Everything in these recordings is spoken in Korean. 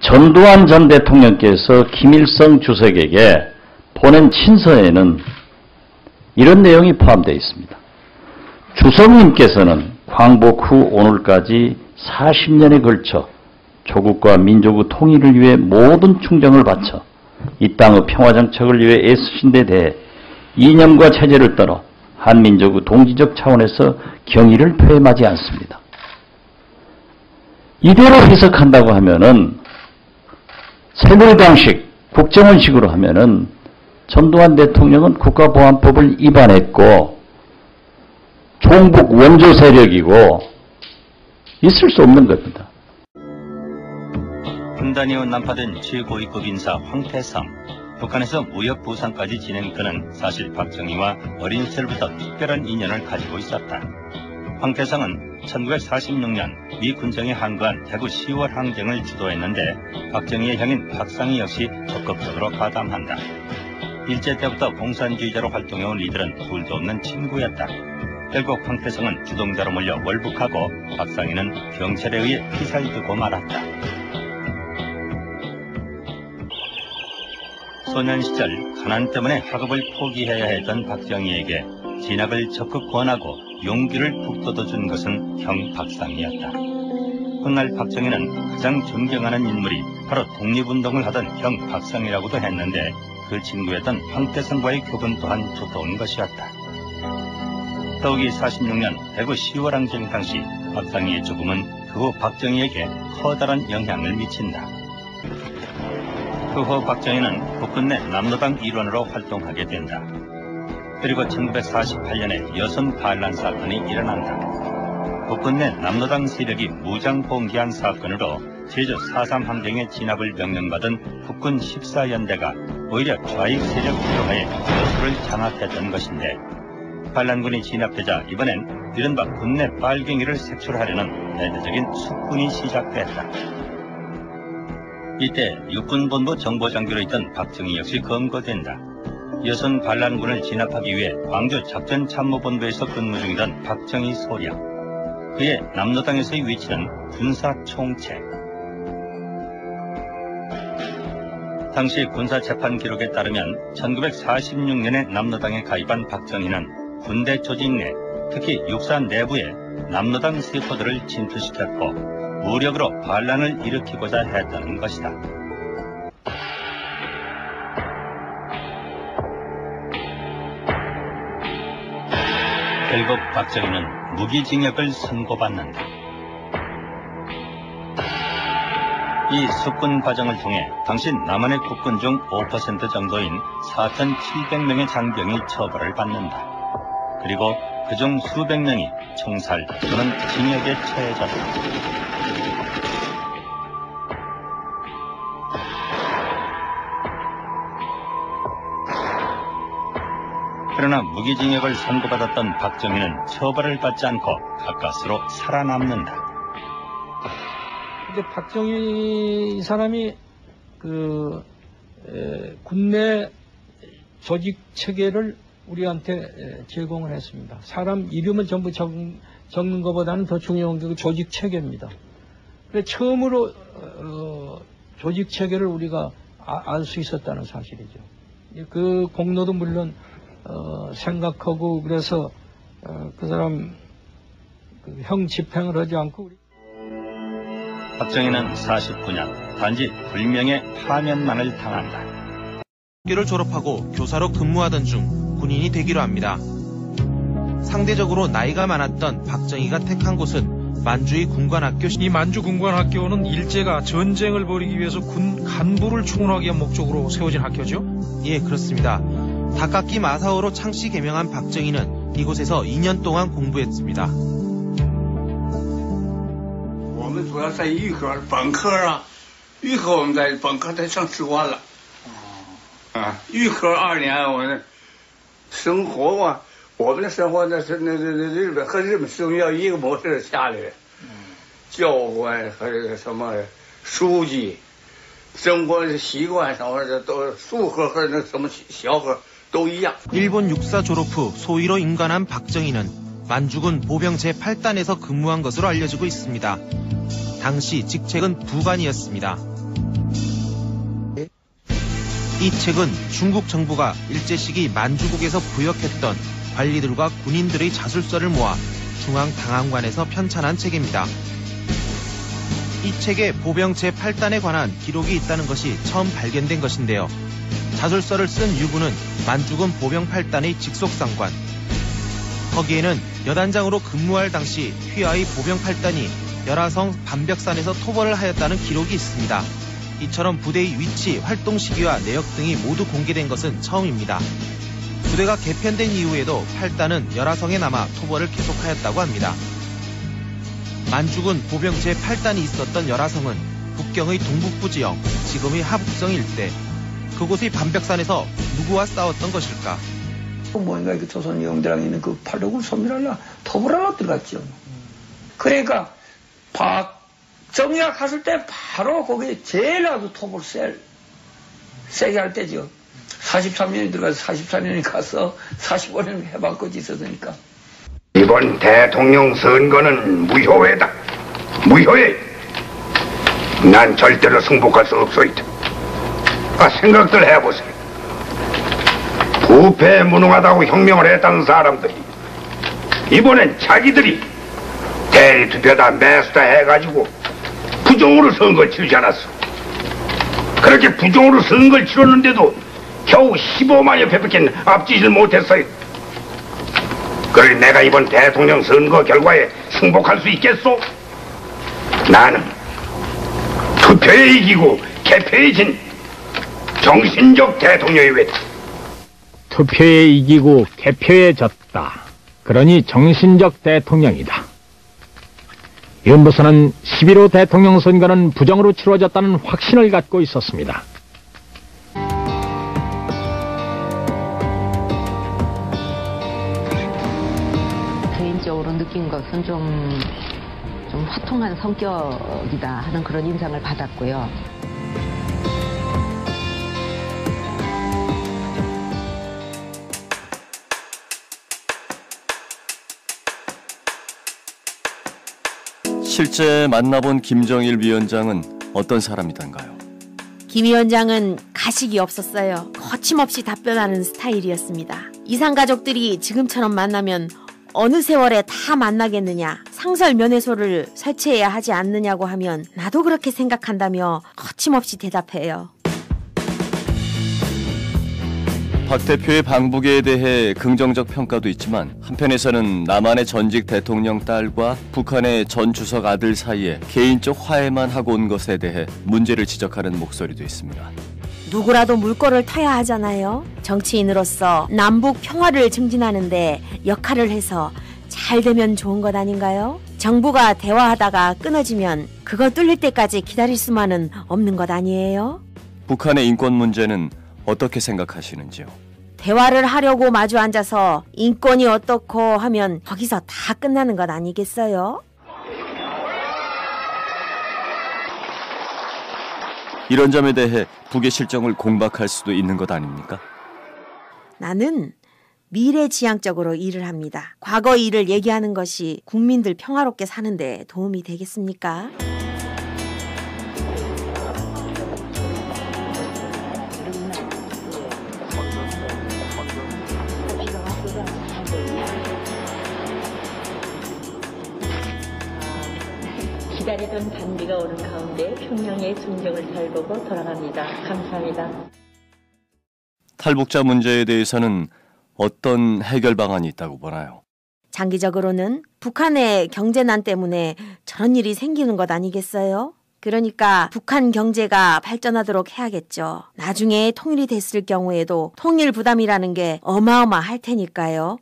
전두환 전 대통령께서 김일성 주석에게 보낸 친서에는 이런 내용이 포함되어 있습니다. 주석님께서는 광복 후 오늘까지 40년에 걸쳐 조국과 민족의 통일을 위해 모든 충정을 바쳐 이 땅의 평화정착을 위해 애쓰신 데 대해 이념과 체제를 떠나 한민족의 동지적 차원에서 경의를 표임하지 않습니다. 이대로 해석한다고 하면은 새누리당식, 국정원식으로 하면은 전두환 대통령은 국가보안법을 위반했고 종북 원조 세력이고 있을 수 없는 겁니다. 분단 이후 난파된 최고위급 인사 황태성. 북한에서 무역 부상까지 지낸 그는 사실 박정희와 어린 시절부터 특별한 인연을 가지고 있었다. 황태성은 1946년 미 군정이 항거한 대구 10월 항쟁을 주도했는데 박정희의 형인 박상희 역시 적극적으로 가담한다. 일제 때부터 공산주의자로 활동해온 이들은 둘도 없는 친구였다. 결국 황태성은 주동자로 몰려 월북하고 박상희는 경찰에 의해 피살되고 말았다. 소년 시절 가난 때문에 학업을 포기해야 했던 박정희에게 진학을 적극 권하고 용기를 북돋아준 것은 형 박상희였다. 훗날 박정희는 가장 존경하는 인물이 바로 독립운동을 하던 형 박상희라고도 했는데 그 친구였던 황태성과의 교분 또한 두터운 것이었다. 더욱이 46년 대구 10월 항쟁 당시 박상희의 죽음은 그 후 박정희에게 커다란 영향을 미친다. 그 후 박정희는 국군 내 남로당 일원으로 활동하게 된다. 그리고 1948년에 여성 반란 사건이 일어난다. 국군 내 남로당 세력이 무장 봉기한 사건으로 제주 4.3 항쟁에 진압을 명령받은 국군 14연대가 오히려 좌익 세력 주도하에 여수를 장악했던 것인데 반란군이 진압되자 이번엔 이른바 군내 빨갱이를 색출하려는 대대적인 숙군이 시작됐다. 이때 육군본부 정보장교로 있던 박정희 역시 검거된다. 여선 반란군을 진압하기 위해 광주 작전참모본부에서 근무 중이던 박정희 소령. 그의 남로당에서의 위치는 군사총책. 당시 군사재판 기록에 따르면 1946년에 남로당에 가입한 박정희는 군대 조직 내, 특히 육사 내부에 남로당 세포들을 침투시켰고 무력으로 반란을 일으키고자 했다는 것이다. 결국 박정희는 무기징역을 선고받는다. 이 숙군 과정을 통해 당시 남한의 국군 중 5% 정도인 4,700명의 장병이 처벌을 받는다. 그리고 그중 수백 명이 총살 또는 징역에 처해졌다. 그러나 무기징역을 선고받았던 박정희는 처벌을 받지 않고 가까스로 살아남는다. 근데 박정희 이 사람이 군내 조직 체계를 우리한테 제공을 했습니다. 사람 이름을 전부 적는 것보다는 더 중요한 게 조직 체계입니다. 그래서 처음으로 조직 체계를 우리가 알 수 있었다는 사실이죠. 그 공로도 물론 생각하고 그래서 그 사람 형 집행을 하지 않고 박정희는 49년 단지 불명예 파면만을 당한다. 학교를 졸업하고 교사로 근무하던 중 군인이 되기로 합니다. 상대적으로 나이가 많았던 박정희가 택한 곳은 만주의 군관학교. 이 만주 군관학교는 일제가 전쟁을 벌이기 위해서 군 간부를 충원하기 위한 목적으로 세워진 학교죠? 예, 그렇습니다. 닭깎기 마사오로 창씨 개명한 박정희는 이곳에서 2년 동안 공부했습니다. 我们主要在预科本科啊，预科我们在本科才上士官了。预科2年我们生活啊，我们的生活那是那日本和日本是要一个模式下来的，教官和这个什么书记，生活习惯什么的都术科和那什么小科都一样。 일본 육사 졸업 후 소위로 임관한 박정희는 만주군 보병 제8단에서 근무한 것으로 알려지고 있습니다. 당시 직책은 부관이었습니다. 이 책은 중국 정부가 일제 시기 만주국에서 부역했던 관리들과 군인들의 자술서를 모아 중앙당항관에서 편찬한 책입니다. 이 책에 보병 제8단에 관한 기록이 있다는 것이 처음 발견된 것인데요. 자술서를 쓴 유구는 만주군 보병 8단의 직속상관. 거기에는 여단장으로 근무할 당시 휘하의 보병 8단이 열화성 반벽산에서 토벌을 하였다는 기록이 있습니다. 이처럼 부대의 위치, 활동 시기와 내역 등이 모두 공개된 것은 처음입니다. 부대가 개편된 이후에도 8단은 열화성에 남아 토벌을 계속하였다고 합니다. 만주군 보병 제8단이 있었던 열화성은 북경의 동북부 지역, 지금의 하북성 일대, 그곳의 반벽산에서 누구와 싸웠던 것일까? 뭔가 이렇게 조선 영대랑 있는 그 팔도군 소멸하려 토벌하러 들어갔죠. 그러니까 박정희가 갔을 때 바로 거기에 제일 아주 토벌 세게 할 때죠. 43년이 들어가서 44년이 가서 45년 해방까지 있었으니까. 이번 대통령 선거는 무효회다. 무효회. 난 절대로 승복할 수 없소이다. 생각들 해보세요. 부패에 무능하다고 혁명을 했다는 사람들이 이번엔 자기들이 대리투표다 매수다 해가지고 부정으로 선거를 치르지 않았어. 그렇게 부정으로 선거를 치렀는데도 겨우 15만여 표밖에 앞지질 못했어요. 그러니 내가 이번 대통령 선거 결과에 승복할 수 있겠소? 나는 투표에 이기고 개표에 진 정신적 대통령이 왜? 투표에 이기고 개표에 졌다. 그러니 정신적 대통령이다. 윤부선은 11호 대통령 선거는 부정으로 치러졌다는 확신을 갖고 있었습니다. 개인적으로 느낀 것은 좀 화통한 성격이다 하는 그런 인상을 받았고요. 실제 만나본 김정일 위원장은 어떤 사람이던가요? 김 위원장은 가식이 없었어요. 거침없이 답변하는 스타일이었습니다. 이상가족들이 지금처럼 만나면 어느 세월에 다 만나겠느냐, 상설면회소를 설치해야 하지 않느냐고 하면 나도 그렇게 생각한다며 거침없이 대답해요. 박 대표의 방북에 대해 긍정적 평가도 있지만 한편에서는 남한의 전직 대통령 딸과 북한의 전 주석 아들 사이에 개인적 화해만 하고 온 것에 대해 문제를 지적하는 목소리도 있습니다. 누구라도 물꼬를 터야 하잖아요. 정치인으로서 남북 평화를 증진하는데 역할을 해서 잘 되면 좋은 것 아닌가요? 정부가 대화하다가 끊어지면 그거 뚫릴 때까지 기다릴 수만은 없는 것 아니에요? 북한의 인권 문제는 어떻게 생각하시는지요? 대화를 하려고 마주 앉아서 인권이 어떻고 하면 거기서 다 끝나는 것 아니겠어요? 이런 점에 대해 북의 실정을 공박할 수도 있는 것 아닙니까? 나는 미래지향적으로 일을 합니다. 과거 일을 얘기하는 것이 국민들 평화롭게 사는데 도움이 되겠습니까? 기다리던 단비가 오는 가운데 평양의 순정을 잘 보고 돌아갑니다. 감사합니다. 탈북자 문제에 대해서는 어떤 해결 방안이 있다고 보나요? 장기적으로는 북한의 경제난 때문에 저런 일이 생기는 것 아니겠어요? 그러니까 북한 경제가 발전하도록 해야겠죠. 나중에 통일이 됐을 경우에도 통일 부담이라는 게 어마어마할 테니까요.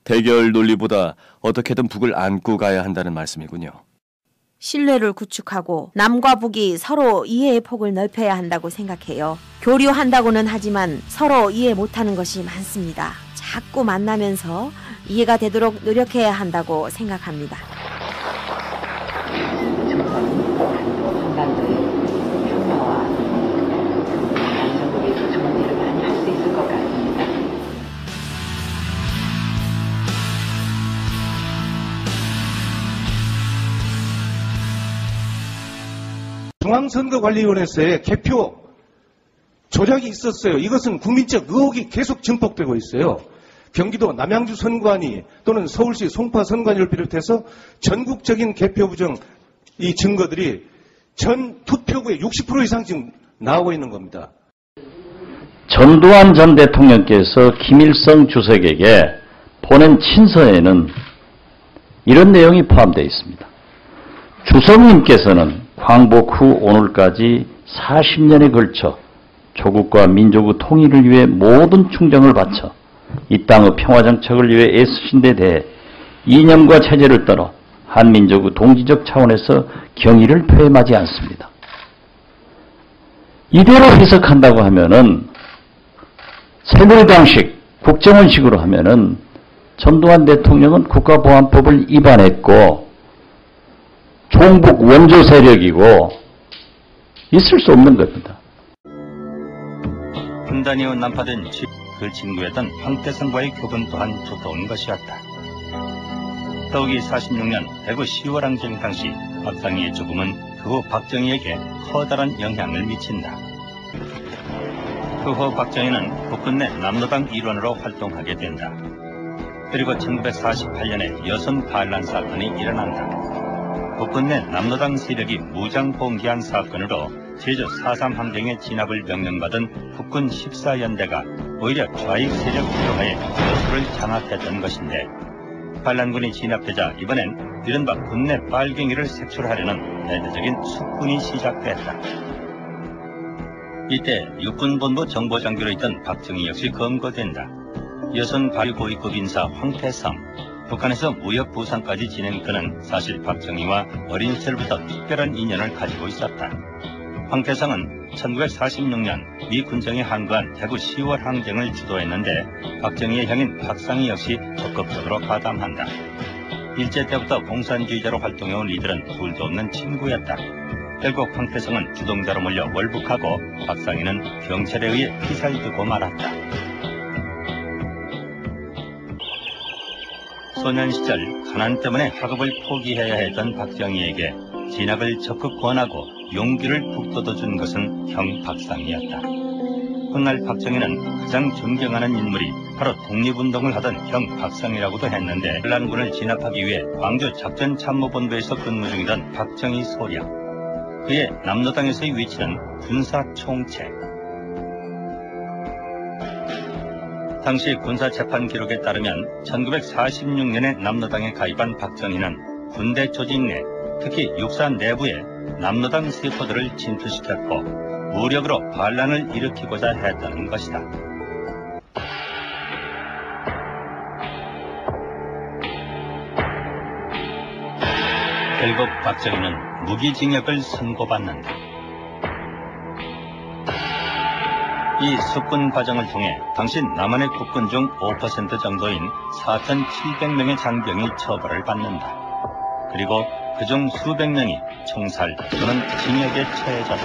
대결 논리보다 어떻게든 북을 안고 가야 한다는 말씀이군요. 신뢰를 구축하고 남과 북이 서로 이해의 폭을 넓혀야 한다고 생각해요. 교류한다고는 하지만 서로 이해 못하는 것이 많습니다. 자꾸 만나면서 이해가 되도록 노력해야 한다고 생각합니다. 한반도의 평화와 안정을 위해서 좋은 일을 많이 할 수 있을 것 같습니다. 중앙선거관리위원회에서의 개표 조작이 있었어요. 이것은 국민적 의혹이 계속 증폭되고 있어요. 경기도 남양주 선관위 또는 서울시 송파 선관위를 비롯해서 전국적인 개표 부정 이 증거들이 전 투표구의 60% 이상 지금 나오고 있는 겁니다. 전두환 전 대통령께서 김일성 주석에게 보낸 친서에는 이런 내용이 포함되어 있습니다. 주석님께서는 광복 후 오늘까지 40년에 걸쳐 조국과 민족의 통일을 위해 모든 충정을 바쳐 이 땅의 평화정착을 위해 애쓰신 데 대해 이념과 체제를 떠나 한민족의 동지적 차원에서 경의를 표임하지 않습니다. 이대로 해석한다고 하면은 새누리당식, 국정원식으로 하면은 전두환 대통령은 국가보안법을 위반했고 종북 원조 세력이고 있을 수 없는 겁니다. 분단이 후 난파된 그 친구였던 황태성과의 교분 또한 두터운 것이었다. 더욱이 46년 대구 10월 항쟁 당시 박상희의 죽음은 그 후 박정희에게 커다란 영향을 미친다. 그 후 박정희는 국군 내 남로당 일원으로 활동하게 된다. 그리고 1948년에 여성 반란 사건이 일어난다. 국군 내 남로당 세력이 무장 봉기한 사건으로 제주 4.3 항쟁에 진압을 명령받은 국군 14연대가 오히려 좌익 세력 규모하에 여수를 장악했던 것인데 반란군이 진압되자 이번엔 이른바 군내 빨갱이를 색출하려는 대대적인 숙군이 시작됐다. 이때 육군본부 정보장교로 있던 박정희 역시 검거된다. 여성 발고위급 인사 황태성, 북한에서 무역부상까지 지낸 그는 사실 박정희와 어린 시절부터 특별한 인연을 가지고 있었다. 황태성은 1946년 미 군정에 항거한 대구 10월 항쟁을 주도했는데 박정희의 형인 박상희 역시 적극적으로 가담한다. 일제 때부터 공산주의자로 활동해온 이들은 둘도 없는 친구였다. 결국 황태성은 주동자로 몰려 월북하고 박상희는 경찰에 의해 피살되고 말았다. 소년 시절 가난 때문에 학업을 포기해야 했던 박정희에게 진학을 적극 권하고 용기를 북돋아준 것은 형 박상희였다. 훗날 박정희는 가장 존경하는 인물이 바로 독립운동을 하던 형 박상희라고도 했는데 반란군을 진압하기 위해 광주 작전참모본부에서 근무 중이던 박정희 소령. 그의 남로당에서의 위치는 군사총책. 당시 군사재판 기록에 따르면 1946년에 남로당에 가입한 박정희는 군대 조직 내 특히 육사 내부에 남로당 세포들을 진투시켰고 무력으로 반란을 일으키고자 했다는 것이다. 결국 박정희는 무기징역을 선고받는다. 이 숙군 과정을 통해 당시 남한의 국군 중 5% 정도인 4,700명의 장병이 처벌을 받는다. 그리고 그중 수백 명이 총살 또는 징역에 처해졌다.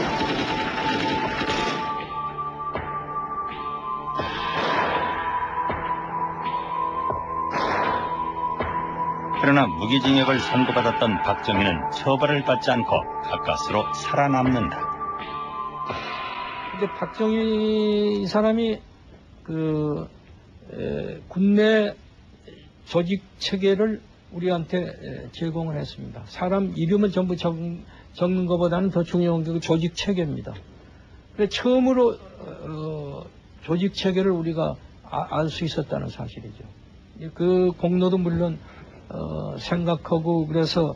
그러나 무기징역을 선고받았던 박정희는 처벌을 받지 않고 가까스로 살아남는다. 근데 박정희 이 사람이 군내 조직 체계를 우리한테 제공을 했습니다. 사람 이름을 전부 적는 것보다는 더 중요한 게 조직 체계입니다. 그래서 처음으로 조직 체계를 우리가 알 수 있었다는 사실이죠. 그 공로도 물론 생각하고 그래서